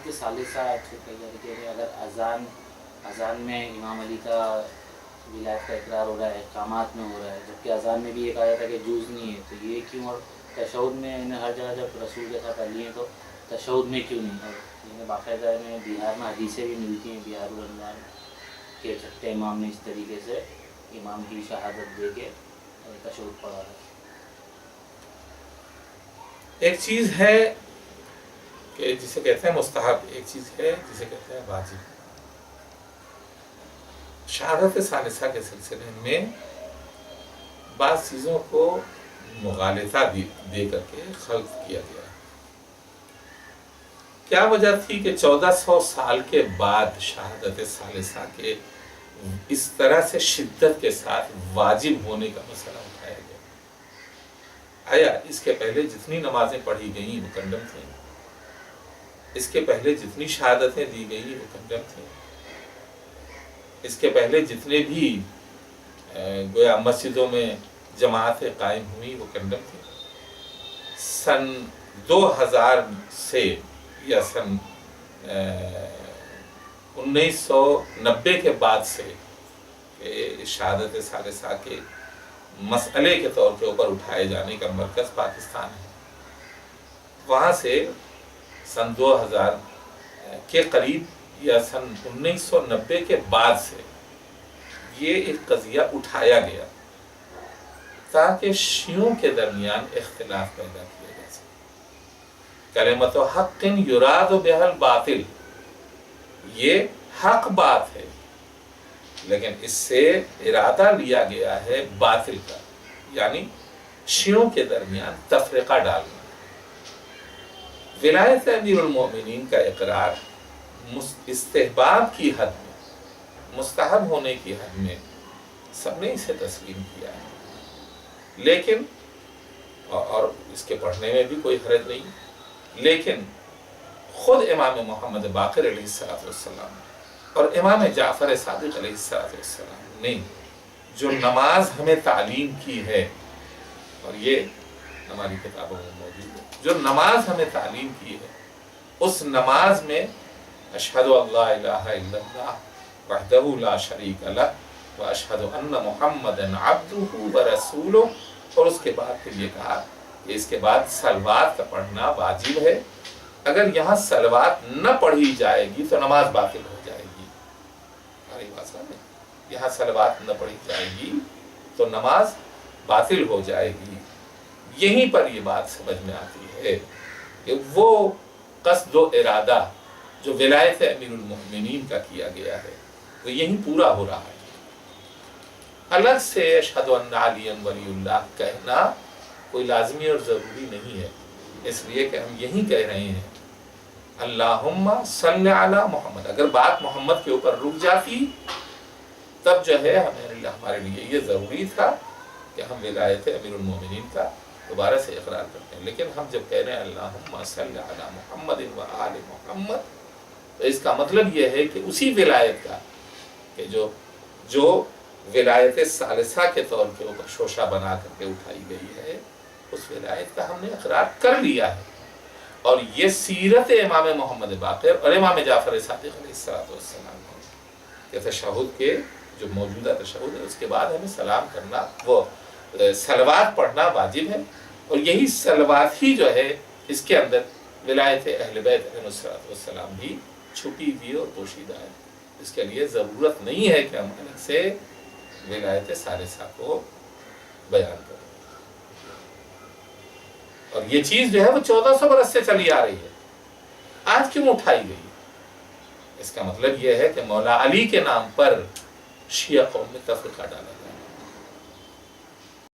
شہادت ثالثہ کہہ رہے ہیں اگر اذان میں امام علی کا ولایت کا اقرار ہو رہا ہے، احکامات میں ہو رہا ہے، جبکہ اذان میں بھی یہ کہا جاتا ہے کہ جوز نہیں ہے، تو یہ کیوں؟ اور تشہد میں انہیں ہر جگہ جب رسول کے ساتھ علی ہیں تو تشہد میں کیوں نہیں؟ اور انہیں باقاعدہ میں بہار میں حدیثیں بھی ملتی ہیں بہار الانوار کے چھٹے امام نے اس طریقے سے امام کی شہادت دے کے تشہد پڑھا ہے۔ ایک چیز ہے کہ جسے کہتے ہیں مستحب، ایک چیز ہے جسے کہتے ہیں واجب۔ شہادت ثالثہ کے سلسلے میں بعض چیزوں کو مغالطہ دے کر کے خلط کیا گیا۔ کیا وجہ تھی کہ 1400 سال کے بعد شہادت ثالثہ کے اس طرح سے شدت کے ساتھ واجب ہونے کا مسئلہ اٹھایا گیا؟ آیا اس کے پہلے جتنی نمازیں پڑھی گئیں وہ کنڈم تھیں؟ اس کے پہلے جتنی شہادتیں دی گئیں وہ کنڈم تھیں؟ اس کے پہلے جتنے بھی گویا مسجدوں میں جماعتیں قائم ہوئی وہ کنڈم تھیں؟ سن 2000 سے یا سن 1990 کے بعد سے شہادت ثالثہ کے مسئلے کے طور کے اوپر اٹھائے جانے کا مرکز پاکستان ہے۔ وہاں سے سن 2000 کے قریب یا سن 1990 کے بعد سے یہ ایک قضیہ اٹھایا گیا تاکہ شیعوں کے درمیان اختلاف پیدا کیا جا سکے۔ کلمۃ حق یراد بها الباطل، یہ حق بات ہے لیکن اس سے ارادہ لیا گیا ہے باطل کا، یعنی شیعوں کے درمیان تفرقہ ڈالنا۔ ولایت امیر المومنین کا اقرار استحباب کی حد میں، مستحب ہونے کی حد میں سب نے اسے تسلیم کیا ہے، لیکن اور اس کے پڑھنے میں بھی کوئی حرج نہیں، لیکن خود امام محمد باقر علیہ السلام اور امام جعفر صادق علیہ السلام نے جو نماز ہمیں تعلیم کی ہے، اور یہ ہماری کتابوں میں موجود ہے، جو نماز ہمیں تعلیم کی ہے، اس نماز میں اشہد ان لا الہ الا اللہ وحدہ لا شریک لہ واشہد ان محمدا عبدہ ورسولہ، اور اس کے بعد پھر یہ کہا کہ اس کے بعد صلوات کا پڑھنا واجب ہے، اگر یہاں صلوات نہ پڑھی جائے گی تو نماز باطل ہو جائے گی۔ ہماری بات سمجھیں، یہاں صلوات نہ پڑھی جائے گی تو نماز باطل ہو جائے گی۔ یہیں پر یہ بات سمجھ میں آتی ہے کہ وہ قصد و ارادہ جو ولایت امیر المؤمنین کا کیا گیا ہے وہ یہیں پورا ہو رہا ہے۔ الگ سے اشہد ان علی ولی اللہ کہنا کوئی لازمی اور ضروری نہیں ہے، اس لیے کہ ہم یہیں کہہ رہے ہیں اللہم صلی علی محمد۔ اگر بات محمد کے اوپر رک جاتی تب جو ہے ہمارے لیے یہ ضروری تھا کہ ہم ولایت امیر المومنین کا دوبارہ سے اقرار کرتے ہیں، لیکن ہم جب کہہ رہے ہیں اللہم صلی علی محمد و آل محمد، تو اس کا مطلب یہ ہے کہ اسی ولایت کا کہ جو ولایت ثالثہ کے طور کے اوپر شوشہ بنا کر کے اٹھائی گئی ہے، اس ولایت کا ہم نے اقرار کر لیا ہے۔ اور یہ سیرت امام محمد باقر اور امام جعفر صادق علیہ السلام کہ تشہد کے جو موجودہ تشہد ہے اس کے بعد ہمیں سلام کرنا، وہ صلوات پڑھنا واجب ہے، اور یہی صلوات ہی جو ہے اس کے اندر ولایت اہل بیت علیہ السلام بھی چھپی ہوئی اور پوشیدہ ہے۔ اس کے لیے ضرورت نہیں ہے کہ ہم الگ سے ولایت ثالثہ کو بیان کریں، اور یہ چیز جو ہے وہ 1400 برس سے چلی آ رہی ہے، آج کیوں اٹھائی گئی؟ اس کا مطلب یہ ہے کہ مولا علی کے نام پر شیعہ قوم میں تفرقہ ڈالا گیا۔